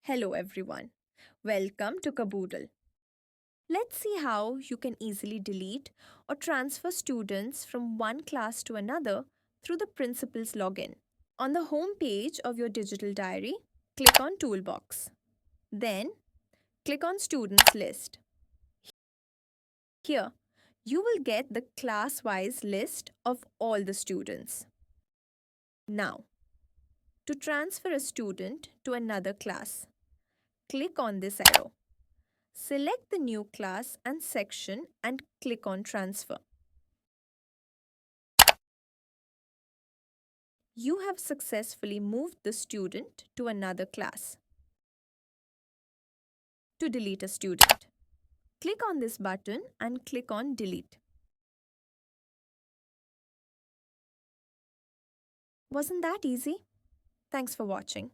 Hello everyone. Welcome to Kaboodle. Let's see how you can easily delete or transfer students from one class to another through the Principal's Login. On the home page of your digital diary, click on Toolbox. Then, click on Students List. Here, you will get the class-wise list of all the students. Now, to transfer a student to another class, click on this arrow. Select the new class and section and click on Transfer. You have successfully moved the student to another class. To delete a student, click on this button and click on Delete. Wasn't that easy? Thanks for watching.